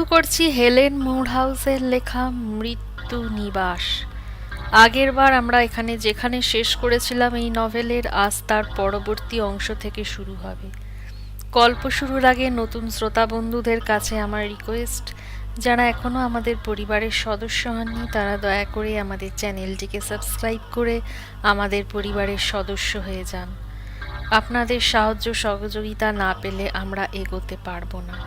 করছি হেলেন মুরহাউসের লেখা মৃত্যু নিবাস। আগের বার আমরা এখানে যেখানে শেষ করেছিলাম এই নভেলের আজ তার পরবর্তী অংশ থেকে শুরু হবে। গল্প শুরুর আগে নতুন শ্রোতা বন্ধুদের কাছে আমার রিকোয়েস্ট, যারা এখনও আমাদের পরিবারের সদস্য হননি তারা দয়া করে আমাদের চ্যানেলটিকে সাবস্ক্রাইব করে আমাদের পরিবারের সদস্য হয়ে যান। আপনাদের সাহায্য সহযোগিতা না পেলে আমরা এগোতে পারবো না।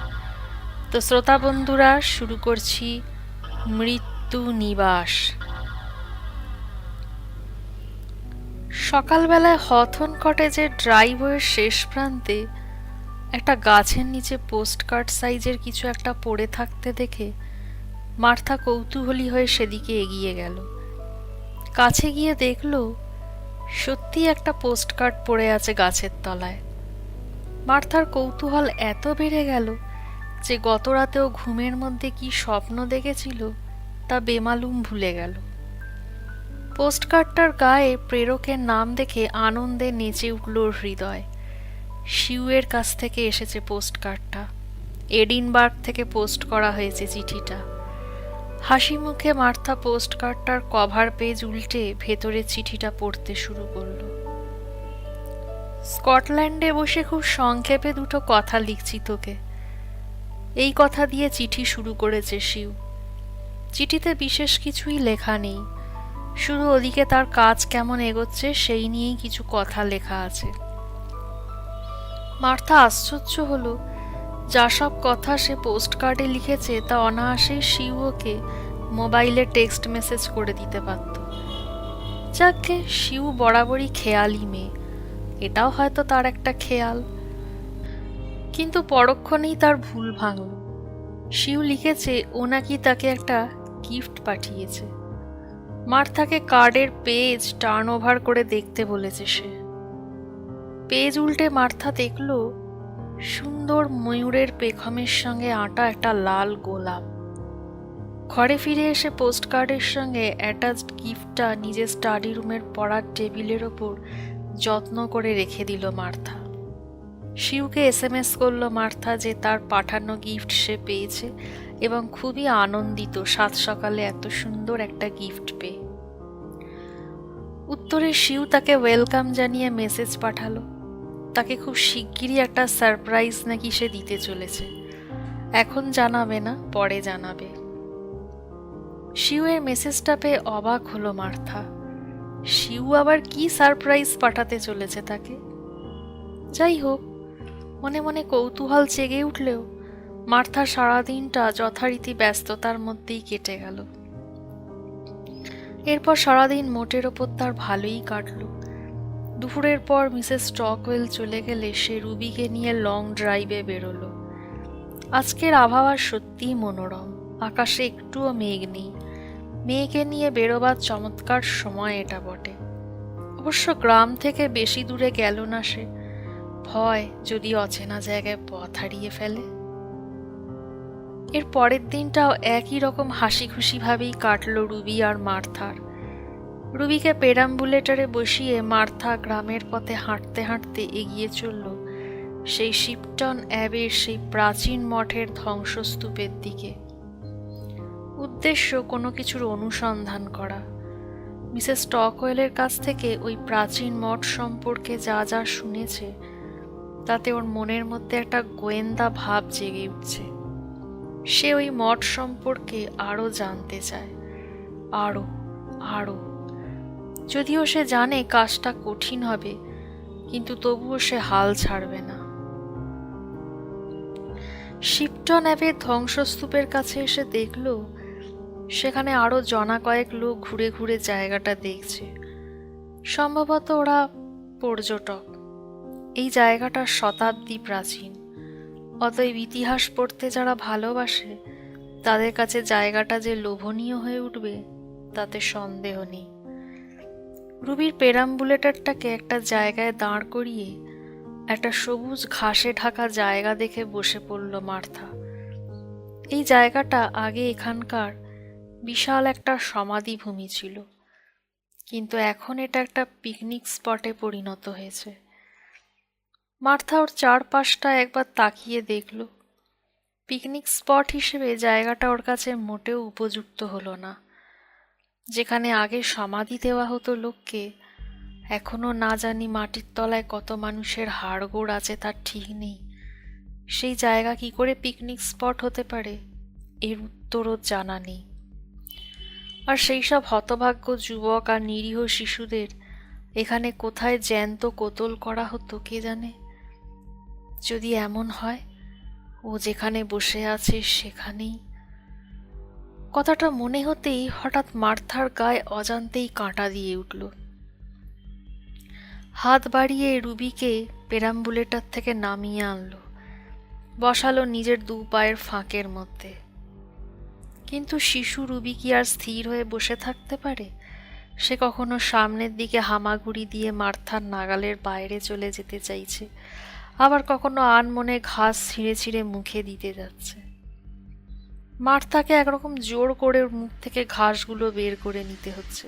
তো শ্রোতা বন্ধুরা, শুরু করছি মৃত্যু নিবাস। সকালবেলায় হথন কটেজের ড্রাইভওয়ের শেষ প্রান্তে একটা গাছের নিচে পোস্টকার্ড সাইজের কিছু একটা পড়ে থাকতে দেখে মার্থা কৌতূহলী হয়ে সেদিকে এগিয়ে গেল। কাছে গিয়ে দেখল সত্যি একটা পোস্টকার্ড পড়ে আছে গাছের তলায়। মার্থার কৌতূহল এত বেড়ে গেল যে গত রাতেও ঘুমের মধ্যে কি স্বপ্ন দেখেছিল তা বেমালুম ভুলে গেল। পোস্টকার্ডটার গায়ে প্রেরকের নাম দেখে আনন্দে নেচে উঠল হৃদয়। শিউয়ের কাছ থেকে এসেছে পোস্টকার্ডটা। এডিনবার্গ থেকে পোস্ট করা হয়েছে চিঠিটা। হাসি মুখে মার্থা পোস্টকার্ডটার কভার পেজ উল্টে ভেতরে চিঠিটা পড়তে শুরু করলো। স্কটল্যান্ডে বসে খুব সংক্ষেপে দুটো কথা লিখছি তোকে, এই কথা দিয়ে চিঠি শুরু করেছে শিউ। চিঠিতে বিশেষ কিছুই লেখা নেই, শুধু ওদিকে তার কাজ কেমন এগোচ্ছে সেই নিয়েই কিছু কথা লেখা আছে। মার্থা আশ্চর্য হলো, যা সব কথা সে পোস্টকার্ডে লিখেছে তা অনায়াসেই শিউ ওকে মোবাইলে টেক্সট মেসেজ করে দিতে পারত। যাকে শিউ বরাবরই খেয়ালি মেয়ে, এটাও হয়তো তার একটা খেয়াল। কিন্তু পরক্ষণেই তার ভুল ভাঙল। শিউ লিখেছে ও নাকি তাকে একটা গিফট পাঠিয়েছে। মার্থাকে কার্ডের পেজ টার্ন ওভার করে দেখতে বলেছে সে। পেজ উল্টে মার্থা দেখল সুন্দর ময়ূরের পেখমের সঙ্গে আঁটা একটা লাল গোলাপ। ঘরে ফিরে এসে পোস্টকার্ডের সঙ্গে অ্যাটাচড গিফটটা নিজের স্টাডি রুমের পড়ার টেবিলের ওপর যত্ন করে রেখে দিল মার্থা। শিউকে এসএমএস করলো মার্থা যে তার পাঠানো গিফট সে পেয়েছে এবং খুবই আনন্দিত সাত সকালে এত সুন্দর একটা গিফট পেয়ে। উত্তরে শিউ তাকে ওয়েলকাম জানিয়ে মেসেজ পাঠালো। তাকে খুব শিগগিরই একটা সারপ্রাইজ নাকি সে দিতে চলেছে। এখন জানাবে না, পরে জানাবে। শিউয়ের মেসেজটা পেয়ে অবাক হলো মার্থা। শিউ আবার কি সারপ্রাইজ পাঠাতে চলেছে তাকে? যাই হোক, মনে মনে কৌতূহল জেগে উঠলেও মার্থা সারাদিনটা যথারীতি ব্যস্ততার মধ্যেই কেটে গেল। এরপর সারাদিন মোটের ওপর তার ভালোই কাটল। দুপুরের পর মিসেস স্টকওয়েল চলে গেলে সে রুবিকে নিয়ে লং ড্রাইভে বেরোলো। আজকের আবহাওয়া সত্যিই মনোরম, আকাশে একটুও মেঘ নেই। মেয়েকে নিয়ে বেরোবার চমৎকার সময় এটা বটে। অবশ্য গ্রাম থেকে বেশি দূরে গেল না সে, ভয় যদি অচেনা জায়গায় পথ হারিয়ে ফেলে। এর পরের দিনটাও একই রকম হাসি খুশি ভাবেই কাটল রুবি আর মার্থার। রুবিকে পেরাম্বুলেটরে বসিয়ে মার্থা গ্রামের পথে হাঁটতে হাঁটতে এগিয়ে চলল সেই শিপটন অ্যাবের সেই প্রাচীন মঠের ধ্বংসস্তূপের দিকে। উদ্দেশ্য কোনো কিছুর অনুসন্ধান করা। মিসেস স্টকওয়েলের কাছ থেকে ওই প্রাচীন মঠ সম্পর্কে যা যা শুনেছে তাতে ওর মনের মধ্যে একটা গোয়েন্দা ভাব জেগে উঠছে। সে ওই মঠ সম্পর্কে আরও জানতে চায়, আরও আরও। যদিও সে জানে কাজটা কঠিন হবে, কিন্তু তবুও সে হাল ছাড়বে না। শিপটন অ্যাবের ধ্বংসস্তূপের কাছে এসে দেখল সেখানে আরও জনা কয়েক লোক ঘুরে ঘুরে জায়গাটা দেখছে। সম্ভবত ওরা পর্যটক। এই জায়গাটা শতাব্দী প্রাচীন, অতএব ইতিহাস পড়তে যারা ভালোবাসে তাদের কাছে জায়গাটা যে লোভনীয় হয়ে উঠবে তাতে সন্দেহ নেই। রুবির পেরাম্বুলেটরটাকে একটা জায়গায় দাঁড় করিয়ে একটা সবুজ ঘাসে ঢাকা জায়গা দেখে বসে পড়ল মার্থা। এই জায়গাটা আগে এখানকার বিশাল একটা সমাধিভূমি ছিল, কিন্তু এখন এটা একটা পিকনিক স্পটে পরিণত হয়েছে। মার্থা ওর চারপাশটা একবার তাকিয়ে দেখল। পিকনিক স্পট হিসেবে জায়গাটা ওর কাছে মোটেও উপযুক্ত হলো না। যেখানে আগে সমাধি দেওয়া হতো লোককে, এখনো না জানি মাটির তলায় কত মানুষের হাড়গোড় আছে তার ঠিক নেই। সেই জায়গা কি করে পিকনিক স্পট হতে পারে, এর উত্তরও জানা নেই। আর সেই সব হতভাগ্য যুবক আর নিরীহ শিশুদের এখানে কোথায় জ্যান্ত কোতল করা হতো কে জানে। যদি এমন হয় ও যেখানে বসে আছে সেখানেই। কথাটা মনে হতেই হঠাৎ মার্থার গায়ে অজান্তেই কাঁটা দিয়ে উঠল। হাত বাড়িয়ে রুবিকে পেরাম্বুলেটর থেকে নামিয়ে আনলো, বসালো নিজের দু পায়ের ফাঁকের মধ্যে। কিন্তু শিশু রুবি কি আর স্থির হয়ে বসে থাকতে পারে? সে কখনো সামনের দিকে হামাগুড়ি দিয়ে মার্থার নাগালের বাইরে চলে যেতে চাইছে, আবার কখনো আনমনে ঘাস ছিঁড়ে ছিঁড়ে মুখে দিতে যাচ্ছে। মার্থাকে একরকম জোর করে ওর মুখ থেকে ঘাসগুলো বের করে নিতে হচ্ছে।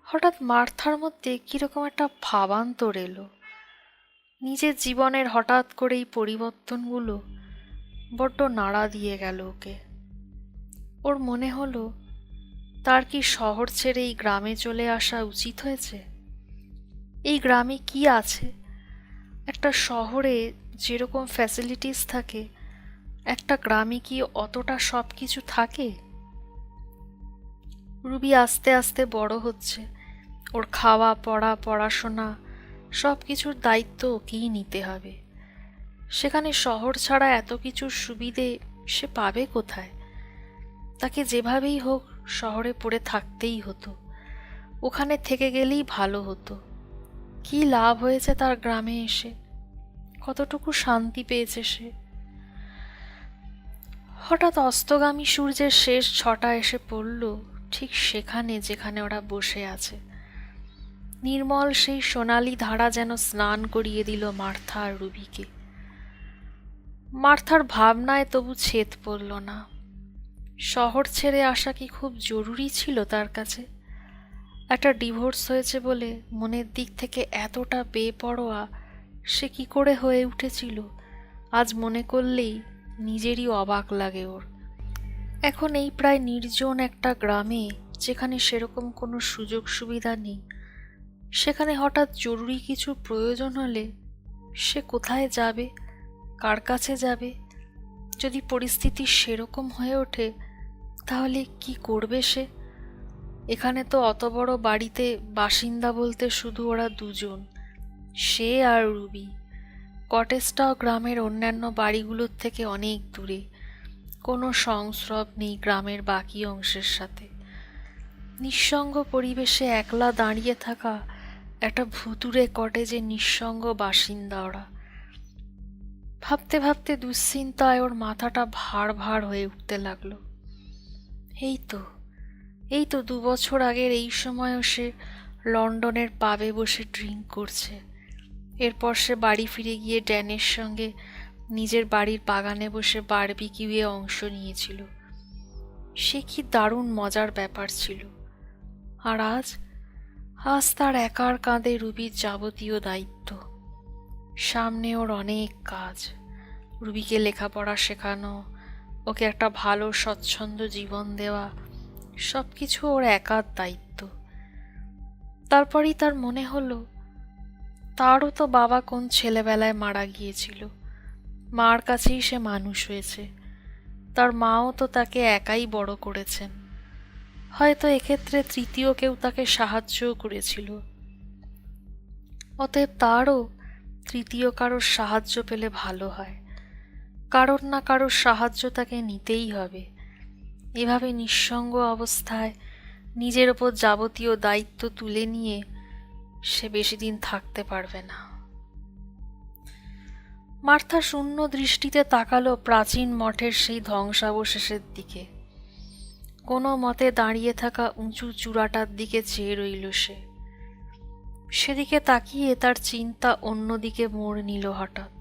হঠাৎ মার্থার মধ্যে কিরকম একটা ভাবান্তর এলো। নিজের জীবনের হঠাৎ করে এই পরিবর্তনগুলো বড্ড নাড়া দিয়ে গেল ওকে। ওর মনে হলো তার কি শহর ছেড়ে এই গ্রামে চলে আসা উচিত হয়েছে। এই গ্রামে কি আছে? একটা শহরে যেরকম ফ্যাসিলিটিস থাকে, একটা গ্রামে কি অতটা সব কিছু থাকে? রুবি আস্তে আস্তে বড় হচ্ছে, ওর খাওয়া পড়া পড়াশোনা সব কিছুর দায়িত্ব ওকেই নিতে হবে। সেখানে শহর ছাড়া এত কিছুর সুবিধে সে পাবে কোথায়? তাকে যেভাবেই হোক শহরে পড়ে থাকতেই হতো। ওখানে থেকে গেলেই ভালো হতো। কি লাভ হয়েছে তার গ্রামে এসে? কতটুকু শান্তি পেয়েছে সে? হঠাৎ অস্তগামী সূর্যের শেষ ছটা এসে পড়ল ঠিক সেখানে যেখানে ওরা বসে আছে। নির্মল সেই সোনালি ধারা যেন স্নান করিয়ে দিল মার্থা আর রুবিকে। মার্থার ভাবনায় তবু ছেদ পড়ল না। শহর ছেড়ে আসা কি খুব জরুরি ছিল তার কাছে? একটা ডিভোর্স হয়েছে বলে মনের দিক থেকে এতটা বেপরোয়া সে কি করে হয়ে উঠেছিল, আজ মনে করলেই নিজেরই অবাক লাগে ওর। এখন এই প্রায় নির্জন একটা গ্রামে, যেখানে সেরকম কোনো সুযোগ সুবিধা নেই, সেখানে হঠাৎ জরুরি কিছু প্রয়োজন হলে সে কোথায় যাবে, কার কাছে যাবে? যদি পরিস্থিতি সেরকম হয়ে ওঠে তাহলে কি করবে সে? এখানে তো অত বড় বাড়িতে বাসিন্দা বলতে শুধু ওরা দুজন, সে আর রুবি। কটেজটাও গ্রামের অন্যান্য বাড়িগুলোর থেকে অনেক দূরে, কোনো সংস্রব নেই গ্রামের বাকি অংশের সাথে। নিঃসঙ্গ পরিবেশে একলা দাঁড়িয়ে থাকা একটা ভুতুড়ে কটেজে নিঃসঙ্গ বাসিন্দা ওরা। ভাবতে ভাবতে দুশ্চিন্তায় ওর মাথাটা ভার ভার হয়ে উঠতে লাগলো। এই তো 2 বছর আগের এই সময়ও সে লন্ডনের পাবে বসে ড্রিঙ্ক করছে। এরপর সে বাড়ি ফিরে গিয়ে ড্যানের সঙ্গে নিজের বাড়ির বাগানে বসে বারবিকিউয়ে অংশ নিয়েছিল। সে কি দারুণ মজার ব্যাপার ছিল। আর আজ তার একার কাঁধে রুবির যাবতীয় দায়িত্ব। সামনে ওর অনেক কাজ। রুবিকে লেখাপড়া শেখানো, ওকে একটা ভালো স্বচ্ছন্দ জীবন দেওয়া, সব কিছু ওর একার দায়িত্ব। তারপরই তার মনে হলো তারও তো বাবা কোন ছেলেবেলায় মারা গিয়েছিল। মার কাছেই সে মানুষ হয়েছে। তার মাও তো তাকে একাই বড় করেছেন। হয়তো এক্ষেত্রে তৃতীয় কেউ তাকে সাহায্যও করেছিল। অতএব তারও তৃতীয় কারোর সাহায্য পেলে ভালো হয়। কারোর না কারোর সাহায্য তাকে নিতেই হবে। এভাবে নিঃসঙ্গ অবস্থায় নিজের ওপর যাবতীয় দায়িত্ব তুলে নিয়ে সে বেশি দিন থাকতে পারবে না। মার্থা শূন্য দৃষ্টিতে তাকালো প্রাচীন মঠের সেই ধ্বংসাবশেষের দিকে। কোনো মতে দাঁড়িয়ে থাকা উঁচু চূড়াটার দিকে চেয়ে রইল সে। সেদিকে তাকিয়ে তার চিন্তা অন্যদিকে মোড় নিল হঠাৎ।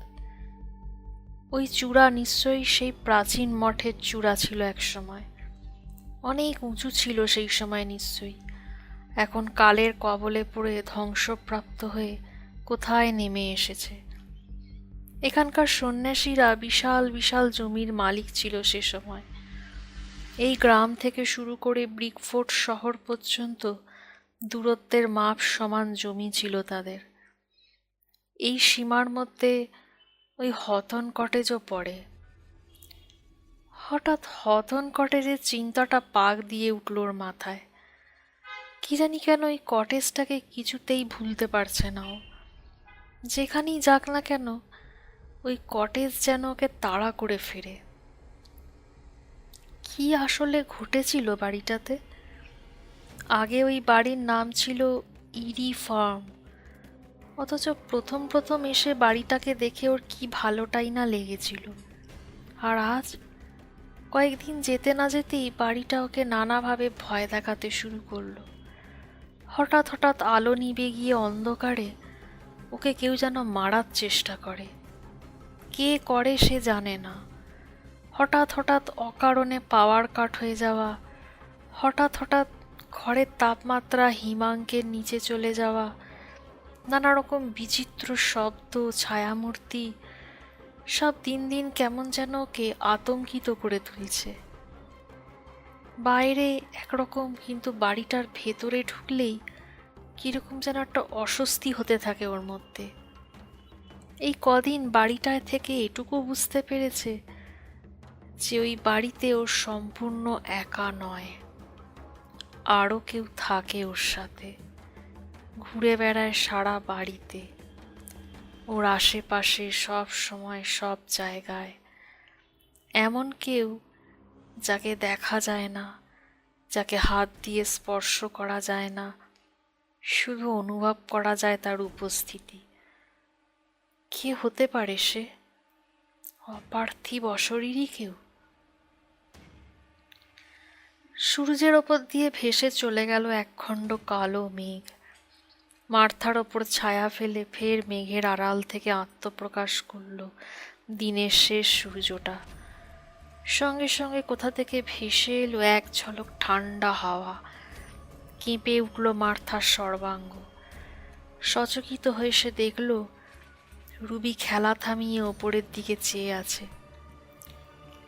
ওই চূড়া নিশ্চয়ই সেই প্রাচীন মঠের চূড়া ছিল একসময়। অনেক উঁচু ছিল সেই সময় নিশ্চয়ই। এখন কালের কবলে পড়ে ধ্বংসপ্রাপ্ত হয়ে কোথায় নেমে এসেছে। এখানকার সন্ন্যাসীরা বিশাল বিশাল জমির মালিক ছিল সে সময়। এই গ্রাম থেকে শুরু করে ব্রিকফোর্ট শহর পর্যন্ত দূরত্বের মাপ সমান জমি ছিল তাদের। এই সীমার মধ্যে ওই হথন কটেজও পড়ে। হঠাৎ হথন কটেজের চিন্তাটা পাক দিয়ে উঠল ওর মাথায়। কি জানি কেন ওই কটেজটাকে কিছুতেই ভুলতে পারছে না ও। যেখানেই যাক না কেন ওই কটেজ যেন ওকে তাড়া করে ফেরে। কি আসলে ঘটেছিল বাড়িটাতে? আগে ওই বাড়ির নাম ছিল ইরি ফার্ম, অথচ প্রথম প্রথম এসে বাড়িটাকে দেখে ওর কি ভালোটাই না লেগেছিল। আর আজ কয়েকদিন যেতে না যেতেই বাড়িটা ওকে নানাভাবে ভয় দেখাতে শুরু করলো। হঠাৎ হঠাৎ আলো নিভে গিয়ে অন্ধকারে ওকে কেউ যেন মারার চেষ্টা করে। কে করে সে জানে না। হঠাৎ হঠাৎ অকারণে পাওয়ার কাট হয়ে যাওয়া, হঠাৎ হঠাৎ ঘরের তাপমাত্রা হিমাঙ্কের নিচে চলে যাওয়া, নানা রকম বিচিত্র শব্দ, ছায়ামূর্তি, সব দিন দিন কেমন যেন ওকে আতঙ্কিত করে তুলছে। বাইরে একরকম, কিন্তু বাড়িটার ভেতরে ঢুকলেই কিরকম যেন একটা অস্বস্তি হতে থাকে ওর মধ্যে। এই কদিন বাড়িটায় থেকে এটুকু বুঝতে পেরেছে যে ওই বাড়িতে ওর সম্পূর্ণ একা নয়, আরও কেউ থাকে ওর সাথে, ঘুরে বেড়ায় সারা বাড়িতে, ওর আশেপাশে সব সময় সব জায়গায়। এমন কেউ যাকে দেখা যায় না, যাকে হাত দিয়ে স্পর্শ করা যায় না, শুধু অনুভব করা যায় তার উপস্থিতি। কে হতে পারে সে? অপার্থিব অশরীরী কেউ? সূর্যের ওপর দিয়ে ভেসে চলে গেল একখণ্ড কালো মেঘ। মাথার ওপর ছায়া ফেলে ফের মেঘের আড়াল থেকে আত্মপ্রকাশ করল দিনের শেষ সূর্যটা। সঙ্গে সঙ্গে কোথা থেকে ভেসে এলো এক ঝলক ঠান্ডা হাওয়া। কেঁপে উঠল মার্থার সর্বাঙ্গ। সচকিত হয়ে সে দেখল রুবি খেলা থামিয়ে ওপরের দিকে চেয়ে আছে।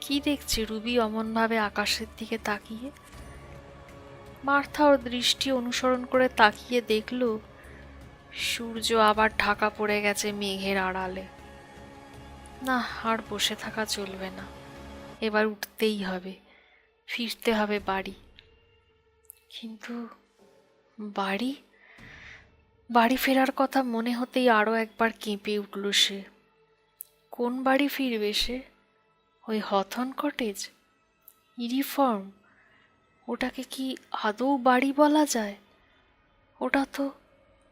কি দেখছে রুবি অমনভাবে আকাশের দিকে তাকিয়ে? মার্থা ওর দৃষ্টি অনুসরণ করে তাকিয়ে দেখল সূর্য আবার ঢাকা পড়ে গেছে মেঘের আড়ালে। না, আর বসে থাকা চলবে না, এবার উঠতেই হবে, ফিরতে হবে বাড়ি। কিন্তু বাড়ি বাড়ি ফেরার কথা মনে হতেই আরও একবার কেঁপে উঠল সে। কোন বাড়ি ফিরবে সে? ওই হথন কটেজ, ইউনিফর্ম, ওটাকে কি আদৌ বাড়ি বলা যায়? ওটা তো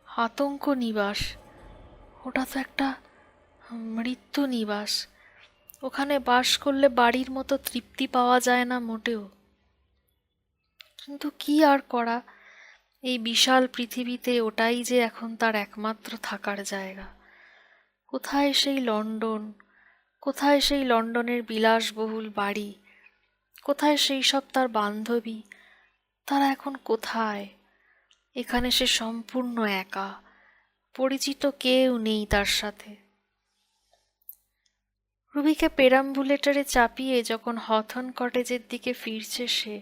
আতঙ্ক নিবাস, ওটা তো একটা মৃত্যু নিবাস। ওখানে বাস করলে বাড়ির মতো তৃপ্তি পাওয়া যায় না মোটেও। কিন্তু কি আর করা, এই বিশাল পৃথিবীতে ওটাই যে এখন তার একমাত্র থাকার জায়গা। কোথায় সেই লন্ডন, কোথায় সেই লন্ডনের বিলাসবহুল বাড়ি, কোথায় সেই সব তার বান্ধবী, তারা এখন কোথায়? এখানে সে সম্পূর্ণ একা, পরিচিত কেউ নেই তার সাথে। রুবিকে পেরাম্বুলেটরে চাপিয়ে যখন হথন কটেজের দিকে ফিরছে সে,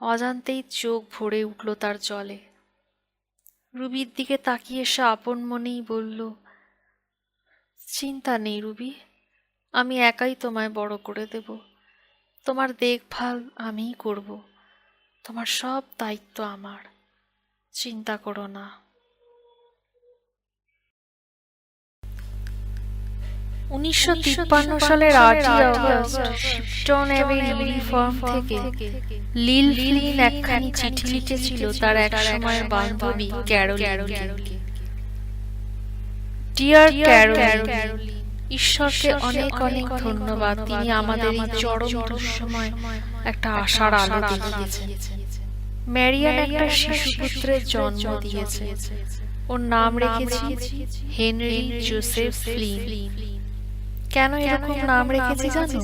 অজান্তেই চোখ ভরে উঠল তার জলে। রুবির দিকে তাকিয়ে সে আপন মনেই বলল, চিন্তা নেই রুবি, আমি একাই তোমায় বড় করে দেব, তোমার দেখভাল আমিই করব, তোমার সব দায়িত্ব আমার, চিন্তা করো না। 1953 সালের 8ই আগস্ট শিপটন অ্যাবের ইউনিফর্ম থেকে লিল ফ্লিন একখানি চিঠি লিখেছিল তার এক সময়ের বান্ধবী ক্যারোলিনকে। ডিয়ার ক্যারোলিন, ঈশ্বরকে অনেক অনেক ধন্যবাদ, তিনি আমাদের এই চরম দুঃসময় একটা আশার আলো দেখিয়েছেন। ম্যারিয়ান একটা শিশুপুত্রের জন্ম দিয়েছে। ওর নাম রেখেছি হেনরি জোসেফ ফ্লিন। কেন এরকম নাম রেখেছি জানো?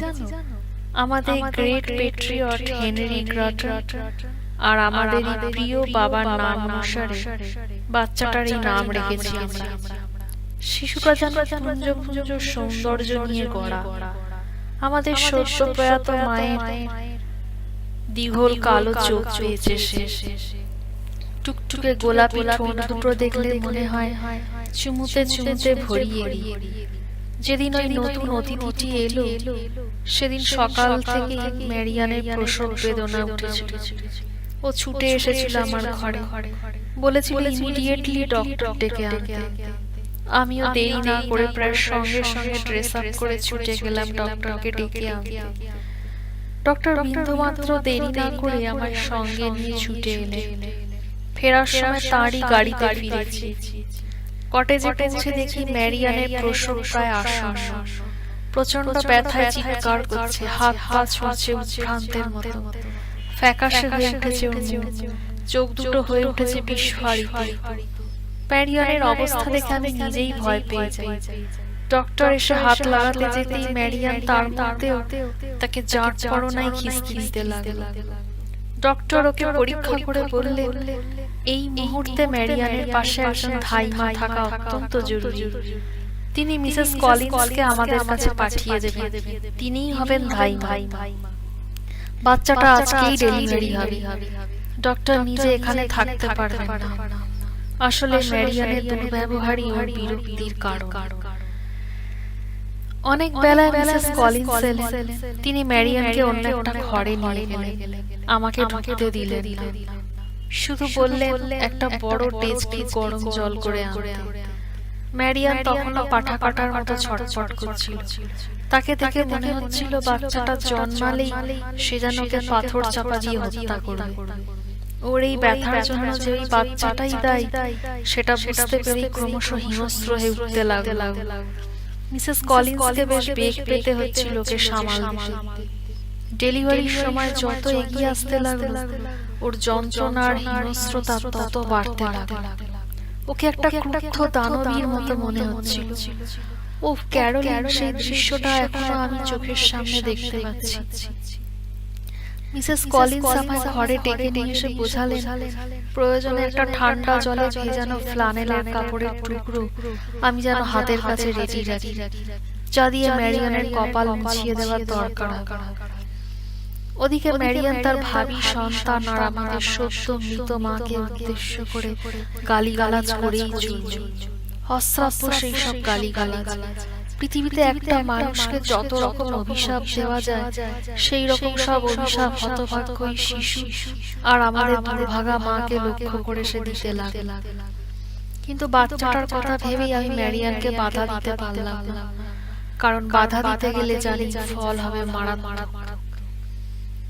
আমাদের গ্রেট পেট্রিয়ট হেনরি গ্রাটার আর আমাদের প্রিয় বাবার নাম অনুসারে বাচ্চাটার এই নাম রেখেছি আমরা। শিশুটা যেন পুঞ্জ পুঞ্জ সৌন্দর্য নিয়ে গড়া। আমাদের সদ্য প্রয়াত মায়ের দীঘল কালো চোখ পেয়েছে সে। টুকটুকে গোলাপি ঠোঁট দুটো দেখলে মনে হয় চুমুতে চুমুতে ভরিয়ে দিই। যেদিন ওই নতুন অতিথিটি এলো সেদিন সকাল থেকে ম্যারিয়ানের প্রসব বেদনা উঠেছিল। ও ছুটে এসেছিল আমার ঘরে, বলেছিল ইমিডিয়েটলি ডক্টর ডেকে আনতে। আমিও দেরি না করে প্রায় সঙ্গে সঙ্গে ড্রেস আপ করে ছুটে গেলাম ডক্টরকে ডেকে আনতে। ডক্টর বিন্দুমাত্র দেরি না করে আমার সঙ্গে নিয়ে ছুটে এলেন। ফেরার সময় তাঁরই গাড়িতে ফিরেছি। কটেজে পৌঁছে দেখি ম্যারিয়ানের প্রসব প্রায় আসন্ন। প্রচন্ড ব্যথায় চিৎকার করছে, হাত পা ছুঁড়ছে উদ্ভ্রান্তের মতো। ফ্যাকাশে হয়ে উঠেছে ওর মুখ, চোখ দুটো হয়ে উঠেছে বিস্ফারিত। ম্যারিয়ানের অবস্থা দেখে আমি নিজেই ভয় পেয়ে যাই। ডক্টর এসে হাত লাগাতে যেতেই ম্যারিয়ান তার মধ্যেও তাকে জাঁট পড়াই খিস্তি দিতে লাগল। ডক্টর ওকে পরীক্ষা করে বললেন এই মুহূর্তে ম্যারিয়ানের পাশে একজন ধাইমা থাকা অত্যন্ত জরুরি। তিনি মিসেস কলিন্সকে আমাদের কাছে পাঠিয়ে দেবেন, তিনিই হবেন ধাইমা। বাচ্চাটা আজকেই ডেলিভারি হবে। ডক্টর নিজে এখানে থাকতে পারবেন না। আসলে ম্যারিয়ানের দুর্ব্যবহারই ওর বিরক্তির কারণ। অনেক বেলায় মিসেস কলিন্স এলেন। তিনি ম্যারিয়ানকে অন্য একটা ঘরে নিয়ে গেলেন। আমাকে ঢুকতে দিলেন না। শুধু বললেন একটা বড় টেস্টি গরম জল করে আনতে। ম্যারিয়ান তখনও পাঠা কাটার মতো ছটফট করছিল। তাকে দেখে মনে হচ্ছিল বাচ্চাটা জন্মালেই সে যেন ওকে পাথর চাপা দিয়ে হত্যা করবে। ওর এই ব্যথার জন্য যে ওই বাচ্চাটাই দায়ী সেটা বুঝতে পেরে ক্রমশ হিংস্র হয়ে উঠতে লাগল। মিসেস কলিন্সকে বেশ বেগ পেতে হচ্ছিল ওকে সামালতে। ডেলিভারির সময় যত এগিয়ে আসতে লাগলো ওর যন্ত্রণার হিংস্রতা তত বাড়তে লাগলো। ওকে একটা ক্রুদ্ধ দানবীর মতো মনে হচ্ছিল। ও ক্যারোলিন, সেই দৃশ্যটা এখনো আমি চোখের সামনে দেখতে পাচ্ছি। মিসেস কলিন্স আমায় ঘরে ডেকে নিয়ে এসে বোঝালেন প্রয়োজনে একটা ঠান্ডা জলে ভেজানো ফ্লানেলের কাপড়ের টুকরো আমি যেন হাতের কাছে রেডি রাখি, যা দিয়ে ম্যারিয়ানের কপাল মুছিয়ে দেওয়ার দরকার হবে। ওদিকে ম্যারিয়ান তার ভাবি, সন্তান আর আমাদের সদ্য মৃত মাকে উদ্দেশ্য করে গালিগালাজ করেই চলল। অশ্রাব্য সেই সব গালিগালাজ। পৃথিবীতে একটা মানুষকে যত রকম অভিশাপ দেওয়া যায় সেই রকম সব অভিশাপ হতভাগ্যই শিশু আর আমাদের দুর্ভাগা মাকে লক্ষ্য করে সে দিতে লাগল। কিন্তু বাচ্চাটার কথা ভেবেই আমি ম্যারিয়ানকে বাধা দিতে পারলাম না, কারণ বাধা দিতে গেলে জানি ফল হবে মারাত্মক।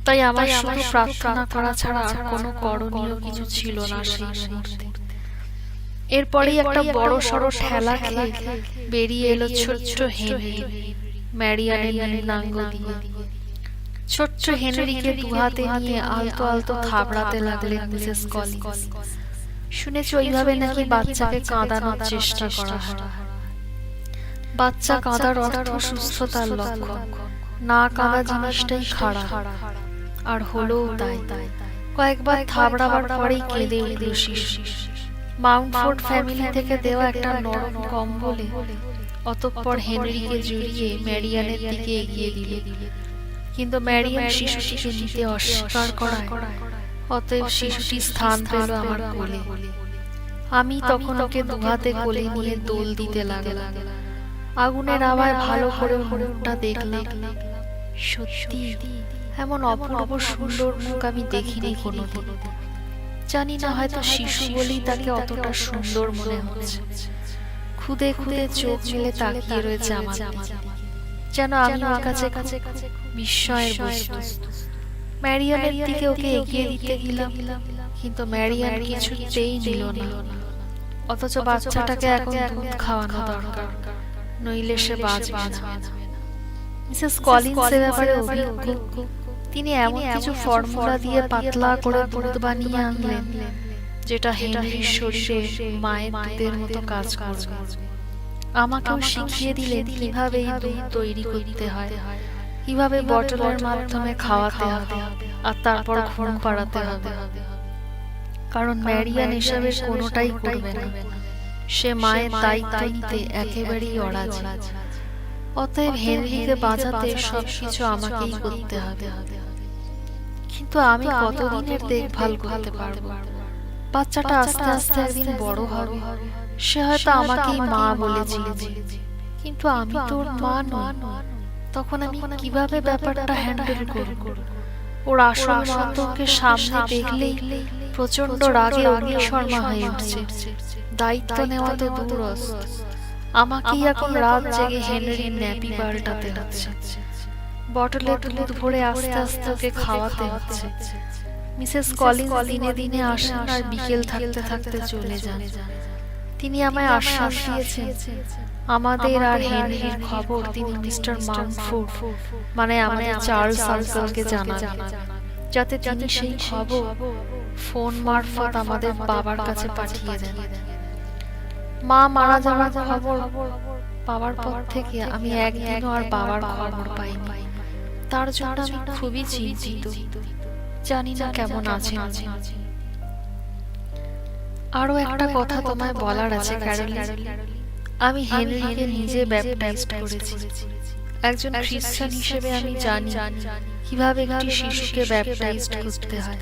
তাই আমার শুধু প্রার্থনা করা ছাড়া আর কোনো করণীয় কিছু ছিল না সেই মুহূর্তে। এরপরেই একটা বড় সড়ো ঠেলা খেয়ে বেরিয়ে এলো ছোট্ট হেনরি ম্যারিয়ানের নীলাঙ্গ দিয়ে। ছোট্ট হেনরিকে দুহাতে নিয়ে আলতো আলতো থাবড়াতে লাগলেন মিসেস কলিন্স। শুনেছি ওইভাবে নাকি বাচ্চাকে কাঁদানোর চেষ্টা করা হয়। বাচ্চা কাঁদার অর্থ সুস্থতার লক্ষণ, না কাঁদা জিনিসটাই খারাপ। আর হলো তাই। কয়েকবার থাবড়াবার পরেই কেঁদে উঠল শিশু। মাউন্টফোর্ড ফ্যামিলি থেকে দেওয়া একটা নরম কম্বলে অতঃপর হেনরিকে জড়িয়ে ম্যারিয়ানের দিকে এগিয়ে দিলে। কিন্তু ম্যারিয়ান শিশুটিকে নিতে অস্বীকার করায় অতএব শিশুটি স্থান পেল আমার কোলে। আমি তখন ওকে দুহাতে কোলে নিয়ে দোল দিতে লাগলাম। আগুনের আওয়ায় ভালো করে মুখটা দেখলাম। সত্যি এমন অপূর্ব সুন্দর মুখ আমি দেখিনি কোনোদিন। জানি না, হয়তো শিশু বলেই তাকে অতটা সুন্দর মনে হচ্ছে। খুদে খুদে চোখ মেলে তাকিয়ে রয়েছে আমার দিকে, যেন আমি ওর কাছে বিস্ময়ের বস্তু। ম্যারিয়ানের দিকে ওকে এগিয়ে দিতে গেলাম, কিন্তু ম্যারিয়ান কিছুতেই নিল না। অথচ বাচ্চাটাকে এখন দুধ খাওয়ানো দরকার, নইলে সে বাঁচবে না। মিসেস কলিন্স এ ব্যাপারে অভিজ্ঞ। তিনি এমন কিছু ফর্মুলা দিয়ে পাতলা করে দুধ বানিয়ে আনলেন যেটা হেনরির শরীরে মায়ের দুধের মতো কাজ করবে। আমাকেও শিখিয়ে দিলেন কিভাবে এই দুধ তৈরি করতে হয়, কিভাবে বটলের মাধ্যমে খাওয়াতে হবে আর তারপর ঘুম পাড়াতে হবে। কারণ ম্যারিয়ান এসবের কোনোটাই করবে না। সে মায়ের দায়িত্ব নিতে একেবারেই অরাজি। অতএব হেনরিকে বাঁচাতে সবকিছু আমাকেই করতে হবে। কিন্তু আমি কতদিনের দেখভাল করতে পারবো? বাচ্চাটা আস্তে আস্তে একদিন বড় হবে, সে হয়তো আমাকেই মা বলে চিনবে, কিন্তু আমি তো ওর মা নই। তখন আমি কিভাবে ব্যাপারটা হ্যান্ডেল করব? ওর আসল মাতঙ্গকে সামনে দেখলেই প্রচন্ড রাগে অগ্নিশর্মা হয়ে উঠছে। দায়িত্ব নেওয়া তো দূরস্থ, আমাকেই এখন রাত জেগে হেনরির ন্যাপি পাল্টাতে হচ্ছে, বটলে দুধ ভরে আস্তে আস্তে ওকে খাওয়াতে হচ্ছে। মিসেস কলিন্স দিনে দিনে আসেন আর বিকেল থাকতে থাকতে চলে যান। তিনি আমায় আশ্বাস দিয়েছেন আমাদের আর হেনরির খবর তিনি মিস্টার মাউন্টফোর্ড মানে আমাদের চার্লস আঙ্কেলকে জানাবেন, যাতে তিনি সেই খবর ফোন মারফত আমাদের বাবার কাছে পাঠিয়ে দেন। মা মারা যাওয়ার খবর পাওয়ার পর থেকে আমি একদিনও আর বাবার খবর পাইনি। তার জন্য আমি খুবই চিন্তিত, জানি না কেমন আছেন। আরো একটা কথা তোমায় বলার আছে ক্যারোলিন, আমি হেনরিকে নিজে ব্যাপটাইজড করেছি। একজন খ্রিস্টান হিসেবে আমি জানি কিভাবে একটি শিশুকে ব্যাপটাইজড করতে হয়।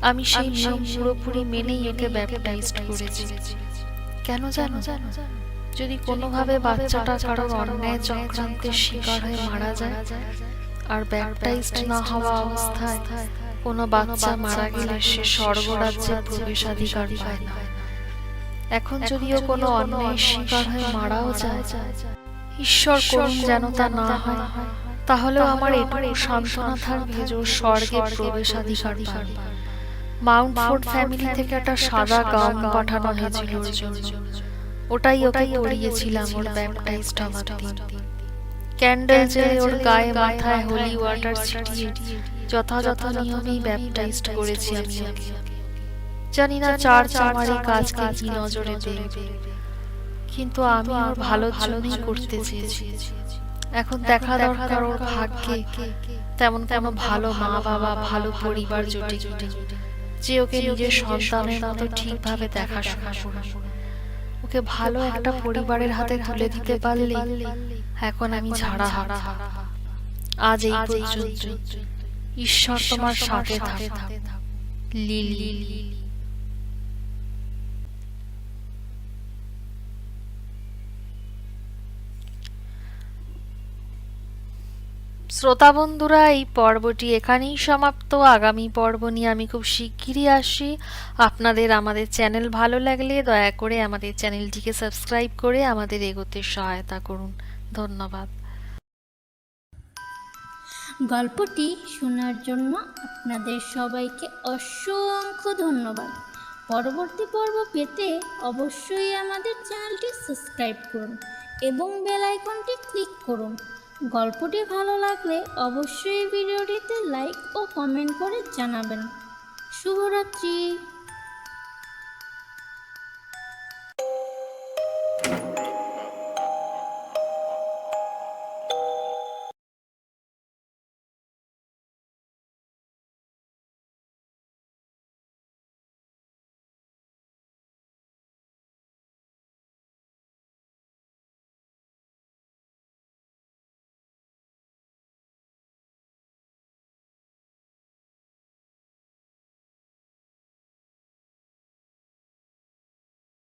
আমি সেই নিয়ম পুরোপুরি মেনেই ওকে ব্যাপটাইজড করেছি। কেন জানো? যদি কোনোভাবে বাচ্চাটা কারোর অন্যায় চক্রান্তের শিকার হয়ে মারা যায়, আর ব্যাপটাইজড না হওয়া অবস্থায় কোনো বাচ্চা মারা গেলে সে স্বর্গরাজ্যে প্রবেশাধিকার পায় না। এখন যদিও কোনো অন্যায়ের শিকার হয়ে মারাও যায়, ঈশ্বর করুন যেন তা না হয়, তাহলেও আমার এটুকু সান্ত্বনা থাকবে যে ওর স্বর্গে প্রবেশাধিকার পাবে। মাউন্টফোর্ড ফ্যামিলি থেকে একটা সাদা গাউন পাঠানো হয়েছিল ওর জন্য, ওটাই ওকে পরিয়েছিলাম ওর ব্যাপটাইজড হওয়ার দিন। ক্যান্ডেল জ্বেলে ওর গায়ে মাথায় হোলি ওয়াটার ছিটিয়ে যথাযথ নিয়মেই ব্যাপটাইজড করেছি আমি ওকে। জানি না চার্চ আমার এই কাজকে কি নজরে দেখবে, কিন্তু আমি ওর ভালোর জন্যই করতে চেয়েছি। এখন দেখা দরকার ওর ভাগ্যে তেমন কোনো ভালো মা বাবা, ভালো পরিবার জোটে কিনা, যে ওকে নিজের সন্তানের মতো ঠিকভাবে দেখাশোনা করে। ওকে ভালো একটা পরিবারের হাতে তুলে দিতে পারলে এখন আমি ঝাড়া হাত। আজ এই পর্যন্ত। ঈশ্বর তোমার সাথে থাকুক, লিলি। শ্রোতা বন্ধুরা, এই পর্বটি এখানেই সমাপ্ত। আগামী পর্ব নিয়ে আমি খুব শিগগিরই আসি। আপনাদের আমাদের চ্যানেল ভালো লাগলে দয়া করে আমাদের চ্যানেলটিকে সাবস্ক্রাইব করে আমাদের এগোতে সহায়তা করুন। ধন্যবাদ। গল্পটি শোনার জন্য আপনাদের সবাইকে অসংখ্য ধন্যবাদ। পরবর্তী পর্ব পেতে অবশ্যই আমাদের চ্যানেলটি সাবস্ক্রাইব করুন এবং বেল আইকনটি ক্লিক করুন। গল্পটি ভালো লাগলে অবশ্যই ভিডিওটিতে লাইক ও কমেন্ট করে জানাবেন। শুভরাত্রি।